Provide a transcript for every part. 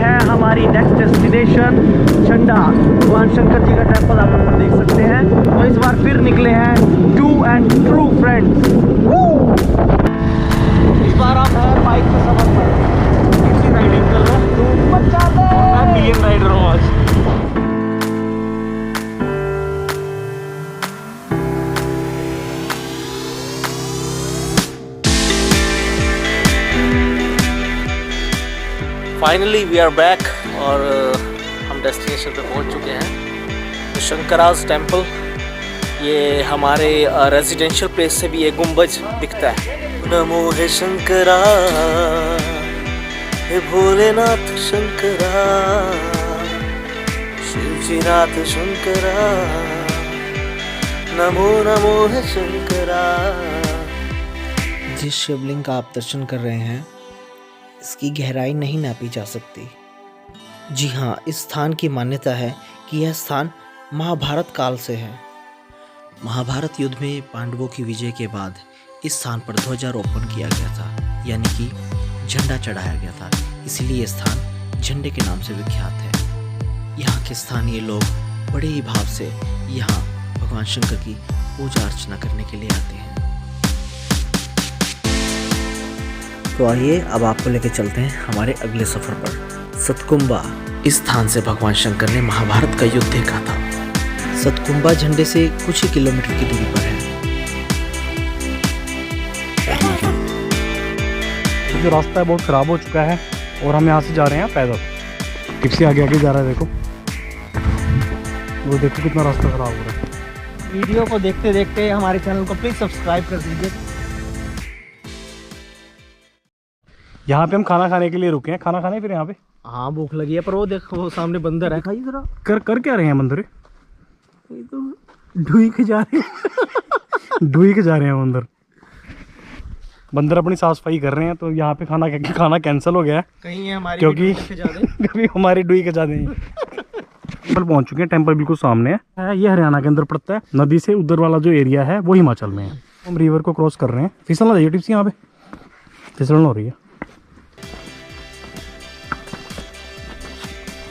है हमारी next destination झंडा। भगवान शंकर जी का टेम्पल आप ऊपर देख सकते हैं। तो इस बार फिर निकले हैं टू एंड ट्रू फ्रेंड्स। इस बार आप हैं बाइक के सफर पर, इसी राइडिंग कर रहे हैं, धूप मत जाते, मैं मिलियन राइडर हूँ आज। फाइनली वी आर बैक और हम डेस्टिनेशन पे पहुंच चुके हैं। तो शंकराज टेम्पल, ये हमारे रेजिडेंशियल प्लेस से भी ये गुंबज दिखता है। नमो हे शंकरा, हे भोलेनाथ शंकरा, शिवजीनाथ शंकरा, नमो नमो हे शंकरा। जिस शिवलिंग का आप दर्शन कर रहे हैं, इसकी गहराई नहीं नापी जा सकती। जी हाँ, इस स्थान की मान्यता है कि यह स्थान महाभारत काल से है। महाभारत युद्ध में पांडवों की विजय के बाद इस स्थान पर ध्वजारोपण किया गया था, यानी कि झंडा चढ़ाया गया था। इसीलिए यह स्थान झंडे के नाम से विख्यात है। यहाँ के स्थानीय लोग बड़े ही भाव से यहाँ भगवान शंकर की पूजा अर्चना करने के लिए आते हैं। तो आइए अब आपको लेकर चलते हैं हमारे अगले सफर पर, सतकुंबा। इस स्थान से भगवान शंकर ने महाभारत का युद्ध देखा था। सतकुंबा झंडे से कुछ ही किलोमीटर की दूरी पर है। जो रास्ता है बहुत ख़राब हो चुका है और हम यहाँ से जा रहे हैं पैदल। टिप्सी आगे आगे जा रहा है, देखो वो देखो कितना रास्ता ख़राब हो रहा है। वीडियो को देखते देखते हमारे चैनल को प्लीज़ सब्सक्राइब कर दीजिए। यहाँ पे हम खाना खाने के लिए रुके हैं। खाना खाने फिर यहाँ पे हाँ भूख लगी है, पर वो देखो वो सामने बंदर है, खाइए जरा। कर क्या रहे हैं बंदर? ढूई के जा रहे हैं ढूई के जा रहे हैं बंदर। बंदर अपनी साफ सफाई कर रहे हैं, तो यहाँ पे खाना कैंसिल हो गया है कहीं हमारी क्योंकि कभी हमारी डुई के जा देंगे। टेम्पल पहुँच चुके हैं। टेम्पल बिल्कुल सामने है। ये हरियाणा के अंदर पड़ता है। नदी से उधर वाला जो एरिया है वो हिमाचल में है। हम रिवर को क्रॉस कर रहे हैं। फिसलना चाहिए टिप्स, यहाँ पे फिसलन हो रही है।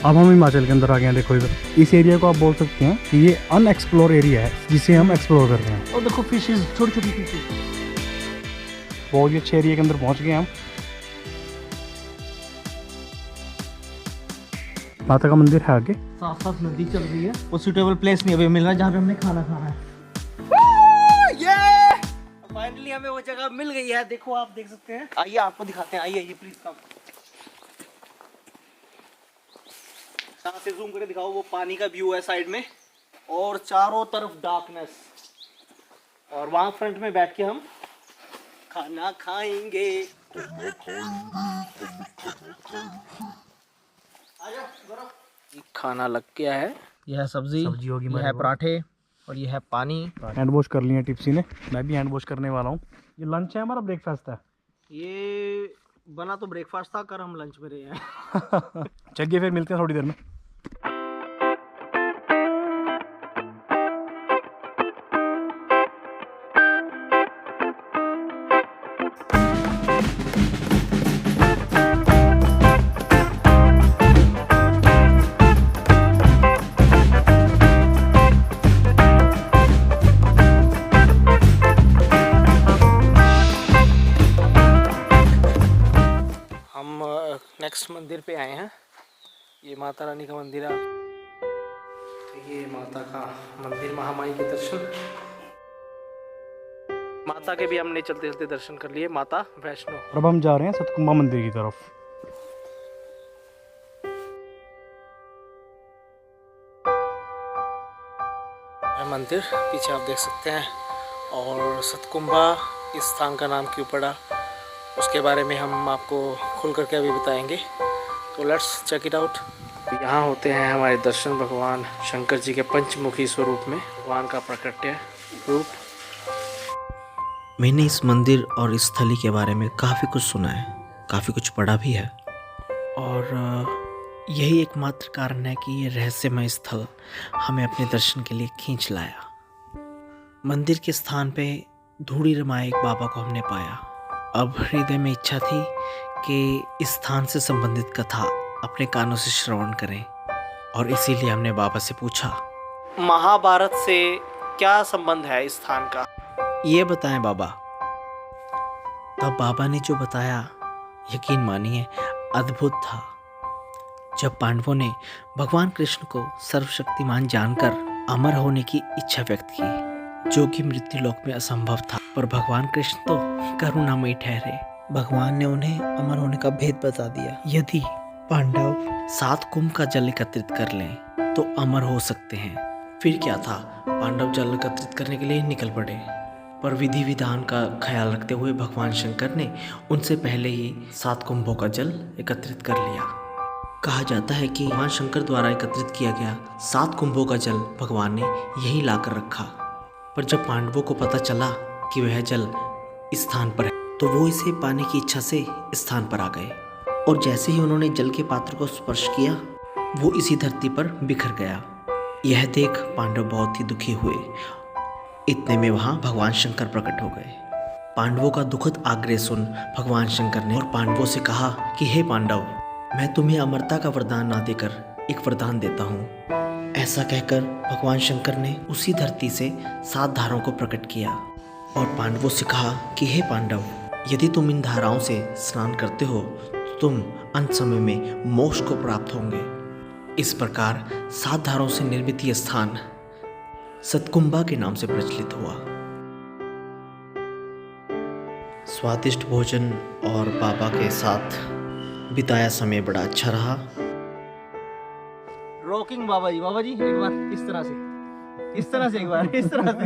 अब हम हिमाचल के अंदर आ गए हैं। देखो इधर इस एरिया को आप बोल सकते हैं कि ये अनएक्सप्लोर एरिया है, जिसे हम एक्सप्लोर कर रहे हैं। और देखो फिशेस, छोटी छोटी फिशेस। बहुत ही अच्छे एरिया के अंदर पहुंच गए हम। माता का मंदिर है आगे, साथ साथ नदी चल रही है। वो सूटेबल प्लेस नहीं अभी मिल रहा जहाँ पे हमने खाना खाना है। फाइनली हमें वो जगह मिल गई है। देखो आप देख सकते हैं। आइए आपको दिखाते हैं। आइए प्लीज कम। यहाँ से जूम करके दिखाओ। वो पानी का व्यू है साइड में और चारों तरफ डार्कनेस, और वहां फ्रंट में बैठ के हम खाना खाएंगे। खाना लग गया है। यह है सब्जी होगी, यह है पराठे और यह है पानी। हैंड वॉश कर लिया टिप्सी ने, मैं भी हैंड वॉश करने वाला हूँ। ये लंच है हमारा, ब्रेकफास्ट है। ये बना तो ब्रेकफास्ट था, कर हम लंच में रहे हैं। चलिए फिर मिलते हैं थोड़ी देर में। नेक्स्ट मंदिर पे आए हैं। ये माता रानी का मंदिर है। तो ये माता का मंदिर, महामाई के दर्शन। माता के भी हमने चलते चलते दर्शन कर लिए, माता वैष्णो। अब हम जा रहे हैं सतकुंबा मंदिर की तरफ। मंदिर पीछे आप देख सकते हैं। और सतकुंबा इस स्थान का नाम क्यों पड़ा उसके बारे में हम आपको खुल करके अभी बताएंगे। तो लेट्स चेक इट आउट। यहाँ होते हैं हमारे दर्शन भगवान शंकर जी के पंचमुखी स्वरूप में, भगवान का प्रकट्य रूप। मैंने इस मंदिर और इस स्थली के बारे में काफ़ी कुछ सुना है, काफ़ी कुछ पढ़ा भी है, और यही एकमात्र कारण है कि ये रहस्यमय स्थल हमें अपने दर्शन के लिए खींच लाया। मंदिर के स्थान पे धूड़ी रमाए एक बाबा को हमने पाया। अब हृदय में इच्छा थी कि इस स्थान से संबंधित कथा अपने कानों से श्रवण करें। और इसीलिए हमने बाबा से पूछा, महाभारत से क्या संबंध है इस स्थान का, ये बताएं बाबा। तब बाबा ने जो बताया, यकीन मानिए, अद्भुत था। जब पांडवों ने भगवान कृष्ण को सर्वशक्तिमान जानकर अमर होने की इच्छा व्यक्त की, जो कि मृत्यु लोक में असंभव था, पर भगवान कृष्ण तो करुणामयी ठहरे। भगवान ने उन्हें अमर होने का भेद बता दिया। यदि पांडव 7 कुंभ का जल एकत्रित कर लें तो अमर हो सकते हैं। फिर क्या था, पांडव जल एकत्रित करने के लिए निकल पड़े, पर विधि विधान का ख्याल रखते हुए भगवान शंकर ने उनसे पहले ही 7 कुंभों का जल एकत्रित कर लिया। कहा जाता है कि भगवान शंकर द्वारा एकत्रित किया गया 7 कुंभों का जल भगवान ने यहीं लाकर रखा। पर जब पांडवों को पता चला कि वह जल इस स्थान पर है, तो वो इसे पाने की इच्छा से इस स्थान पर आ गए। और जैसे ही उन्होंने जल के पात्र को स्पर्श किया, वो इसी धरती पर बिखर गया। यह देख पांडव बहुत ही दुखी हुए। इतने में वहाँ भगवान शंकर प्रकट हो गए। पांडवों का दुखद आग्रह सुन भगवान शंकर ने और पांडवों से कहा कि हे पांडव, मैं तुम्हें अमरता का वरदान ना देकर एक वरदान देता हूँ। ऐसा कहकर भगवान शंकर ने उसी धरती से 7 धाराओं को प्रकट किया और पांडवों से कहा कि हे पांडव, यदि तुम इन धाराओं से स्नान करते हो तो तुम अंत समय में मोक्ष को प्राप्त होंगे। इस प्रकार 7 धाराओं से निर्मित यह स्थान सतकुंभा के नाम से प्रचलित हुआ। स्वादिष्ट भोजन और बाबा के साथ बिताया समय बड़ा अच्छा रहा। रॉकिंग बाबा जी एक बार इस तरह से एक बार इस तरह से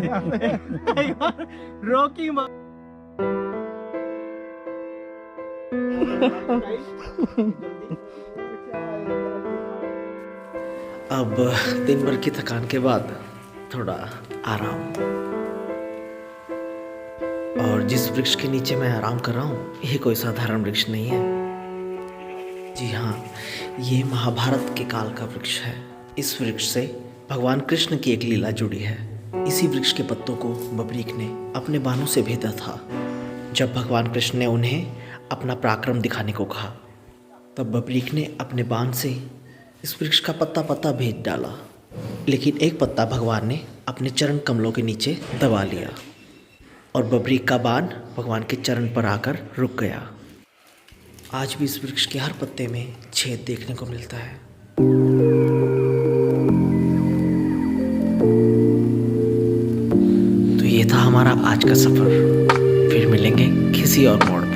एक बार रॉकिंग अब दिन भर की थकान के बाद थोड़ा आराम। और जिस वृक्ष के नीचे मैं आराम कर रहा हूँ, ये कोई साधारण वृक्ष नहीं है। जी हाँ, ये महाभारत के काल का वृक्ष है। इस वृक्ष से भगवान कृष्ण की एक लीला जुड़ी है। इसी वृक्ष के पत्तों को बबरीक ने अपने बाणों से भेदा था। जब भगवान कृष्ण ने उन्हें अपना पराक्रम दिखाने को कहा, तब बबरीक ने अपने बाण से इस वृक्ष का पत्ता पत्ता भेद डाला, लेकिन एक पत्ता भगवान ने अपने चरण कमलों के नीचे दबा लिया और बबरीक का बाण भगवान के चरण पर आकर रुक गया। आज भी इस वृक्ष के हर पत्ते में छेद देखने को मिलता है। तो ये था हमारा आज का सफ़र। फिर मिलेंगे किसी और मोड़।